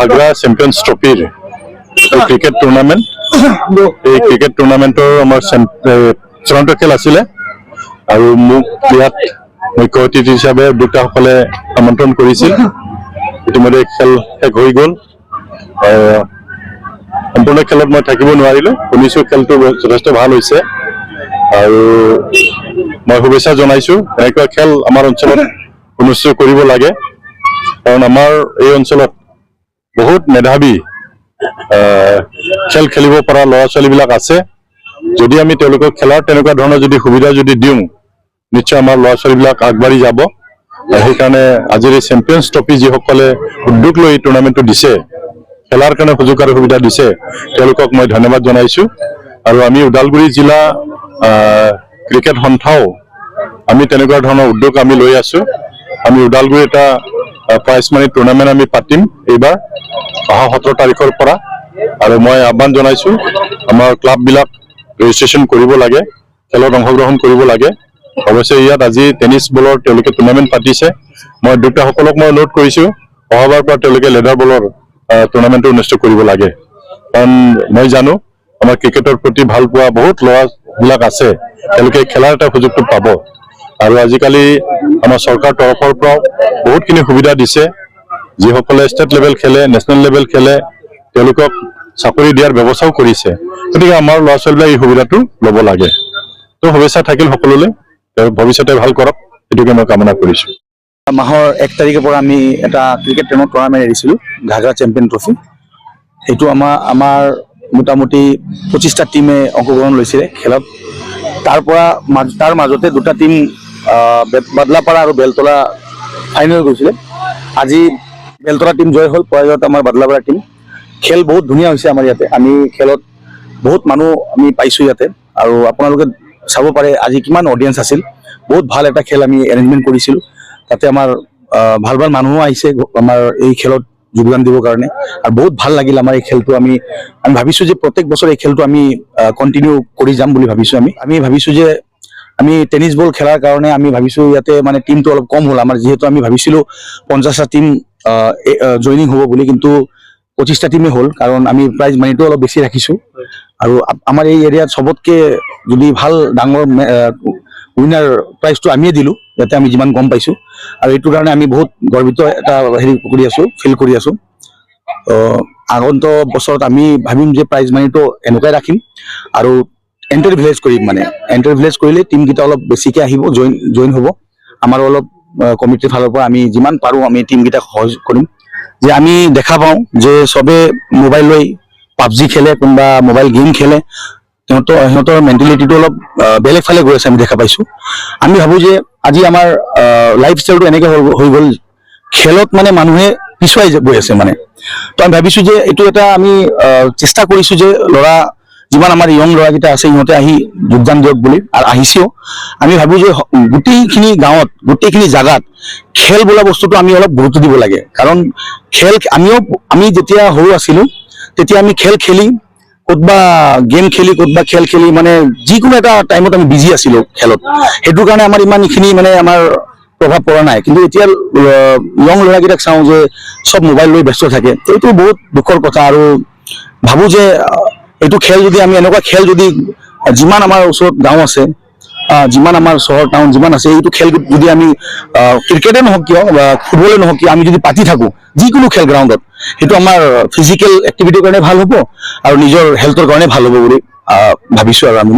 ঘাগৰা champions ট্ৰফিৰ cricket tournament এই cricket টুৰ্ণামেণ্টৰ আমাৰ চূড়ান্ত খেল আছিলে আৰু মোক ইয়াত মুখ্য অতিথি হিচাপে উদ্যোক্তাসকলে আমন্ত্ৰণ কৰিছিল। ইতিমধ্যে খেল শেষ হৈ গ'ল। সম্পূৰ্ণ খেলত মই থাকিব নোৱাৰিলোঁ। শুনিছোঁ খেলটো যথেষ্ট ভাল হৈছে আৰু মই শুভেচ্ছা জনাইছোঁ। এনেকুৱা খেল আমাৰ অঞ্চলত অনুষ্ঠিত কৰিব লাগে, কাৰণ আমাৰ এই অঞ্চলত বহুত মেধাৱী খেল খেলিব পৰা ল'ৰা ছোৱালীবিলাক আছে। যদি আমি তেওঁলোকক খেলাৰ তেনেকুৱা ধৰণৰ যদি সুবিধা যদি দিওঁ, নিশ্চয় আমাৰ ল'ৰা ছোৱালীবিলাক আগবাঢ়ি যাব। সেইকাৰণে আজিৰ এই চেম্পিয়ন্স ট্ৰফি যিসকলে উদ্যোগ লৈ টুৰ্ণামেণ্টটো দিছে, খেলাৰ কাৰণে সুযোগ আৰু সুবিধা দিছে, তেওঁলোকক মই ধন্যবাদ জনাইছোঁ। আৰু আমি ওদালগুৰি জিলা ক্ৰিকেট সন্থাও আমি তেনেকুৱা ধৰণৰ উদ্যোগ আমি লৈ আছোঁ। আমি ওদালগুৰি এটা প্ৰাইজ মানি টুৰ্ণামেণ্ট আমি পাতিম এইবাৰ অহা 17 তাৰিখৰ পৰা। আৰু মই আহ্বান জনাইছোঁ আমাৰ ক্লাববিলাক ৰেজিষ্ট্ৰেশ্যন কৰিব লাগে, খেলত অংশগ্ৰহণ কৰিব লাগে। অৱশ্যে ইয়াত আজি টেনিছ বলৰ তেওঁলোকে টুৰ্ণামেণ্ট পাতিছে। মই উদ্যোক্তাসকলক মই অনুৰোধ কৰিছোঁ অহাবাৰ পৰা তেওঁলোকে লেডাৰ বলৰ টুৰ্ণামেণ্টটো অনুষ্ঠিত কৰিব লাগে, কাৰণ মই জানো আমাৰ ক্ৰিকেটৰ প্ৰতি ভাল পোৱা বহুত ল'ৰাবিলাক আছে, তেওঁলোকে খেলাৰ এটা সুযোগটো পাব। আৰু আজিকালি আমাৰ চৰকাৰৰ তৰফৰ পৰাও বহুতখিনি সুবিধা দিছে। যিসকলে ষ্টেট লেভেল খেলে, নেশ্যনেল লেভেল খেলে, তেওঁলোকক চাকৰি দিয়াৰ ব্যৱস্থাও কৰিছে। গতিকে আমাৰ ল'ৰা ছোৱালীবিলাক এই সুবিধাটো ল'ব লাগে। তো শুভেচ্ছা থাকিল সকলোলৈ, ভৱিষ্যতে ভাল কৰক, এইটোকে মই কামনা কৰিছোঁ। মাহৰ 1 তাৰিখৰ পৰা আমি এটা ক্ৰিকেট টুৰ্ণামেণ্ট এৰিছিলোঁ, ঘাগৰা চেম্পিয়ন ট্ৰফি। সেইটো আমাৰ মোটামুটি 25টা টিমে অংশগ্ৰহণ লৈছিলে খেলত। তাৰ মাজতে 2টা টিম বাদলাপাৰা আৰু বেলতলা ফাইনেল গৈছিলে। আজি বেলতলা টিম জয় হ'ল, পৰাজয়ত আমাৰ বাদলাপাৰা টিম। খেল বহুত ধুনীয়া হৈছে আমাৰ ইয়াতে। আমি খেলত বহুত মানুহ আমি পাইছোঁ ইয়াতে, আৰু আপোনালোকে চাব পাৰে আজি কিমান অডিয়েঞ্চ আছিল। বহুত ভাল এটা খেল আমি এৰেঞ্জমেণ্ট কৰিছিলোঁ। তাতে আমাৰ ভাল ভাল মানুহো আহিছে আমাৰ এই খেলত যোগদান দিবৰ কাৰণে, আৰু বহুত ভাল লাগিল আমাৰ এই খেলটো। আমি ভাবিছোঁ যে প্ৰত্যেক বছৰ এই খেলটো আমি কণ্টিনিউ কৰি যাম বুলি ভাবিছোঁ। আমি ভাবিছোঁ যে আমি টেনিছ বল খেলাৰ কাৰণে আমি ভাবিছোঁ ইয়াতে মানে টিমটো অলপ কম হ'ল আমাৰ, যিহেতু আমি ভাবিছিলোঁ 50টা টিম জইনিং হ'ব বুলি, কিন্তু 25টা টিমে হ'ল, কাৰণ আমি প্ৰাইজ মানিটো অলপ বেছি ৰাখিছোঁ। আৰু আমাৰ এই এৰিয়াত চবতকৈ যদি ভাল ডাঙৰ উইনাৰ প্ৰাইজটো আমিয়ে দিলোঁ, যাতে আমি যিমান গম পাইছোঁ। আৰু এইটোৰ কাৰণে আমি বহুত গৰ্বিত এটা ফিল কৰি আছোঁ। আগন্তুক বছৰত আমি ভাবিম যে প্ৰাইজ মানিটো এনেকুৱাই ৰাখিম, আৰু এণ্টাৰ ভিলেজ কৰিম। মানে এণ্টাৰ ভিলেজ কৰিলে টিমকেইটা অলপ বেছিকৈ আহিব, জইন হ'ব। আমাৰ অলপ কমিটিৰ ফালৰ পৰা আমি যিমান পাৰোঁ আমি টিমকেইটাক সহযোগ কৰিম। যে আমি দেখা পাওঁ যে চবে মোবাইল লৈ পাবজি খেলে, কোনোবা মোবাইল গেম খেলে, সিহঁতৰ মেণ্টেলিটিটো অলপ বেলেগ ফালে গৈ আছে আমি দেখা পাইছোঁ। আমি ভাবোঁ যে আজি আমাৰ লাইফ ষ্টাইলটো এনেকৈ হৈ গ'ল, খেলত মানে মানুহে পিছুৱাই গৈ আছে মানে। তো আমি ভাবিছোঁ যে এইটো এটা আমি চেষ্টা কৰিছোঁ যে যিমান আমাৰ য়ং ল'ৰাকেইটা আছে সিহঁতে আহি যোগদান দিয়ক বুলি, আৰু আহিছেও। আমি ভাবোঁ যে গোটেইখিনি গাঁৱত, গোটেইখিনি জাগাত খেল বোলা বস্তুটো আমি অলপ গুৰুত্ব দিব লাগে। কাৰণ খেল আমি যেতিয়া সৰু আছিলোঁ তেতিয়া আমি খেল খেলি, ক'তবা গেম খেলি, ক'তবা খেল খেলি, মানে যিকোনো এটা টাইমত আমি বিজি আছিলোঁ খেলত। সেইটোৰ কাৰণে আমাৰ ইমানখিনি মানে আমাৰ প্ৰভাৱ পৰা নাই। কিন্তু এতিয়া য়ং ল'ৰাকেইটাক চাওঁ যে চব মোবাইল লৈ ব্যস্ত থাকে। এইটো বহুত দুখৰ কথা। আৰু ভাবোঁ যে এইটো খেল যদি আমি এনেকুৱা খেল যদি যিমান আমাৰ ওচৰত গাঁও আছে, যিমান আমাৰ চহৰ টাউন যিমান আছে, এইটো খেল যদি আমি ক্ৰিকেটে নহওক কিয় বা ফুটবলে নহওক কিয় আমি যদি পাতি থাকোঁ যিকোনো খেল গ্ৰাউণ্ডত, সেইটো আমাৰ ফিজিকেল এক্টিভিটিৰ কাৰণে ভাল হ'ব আৰু নিজৰ হেল্থৰ কাৰণে ভাল হ'ব বুলি ভাবিছোঁ আৰু আমি।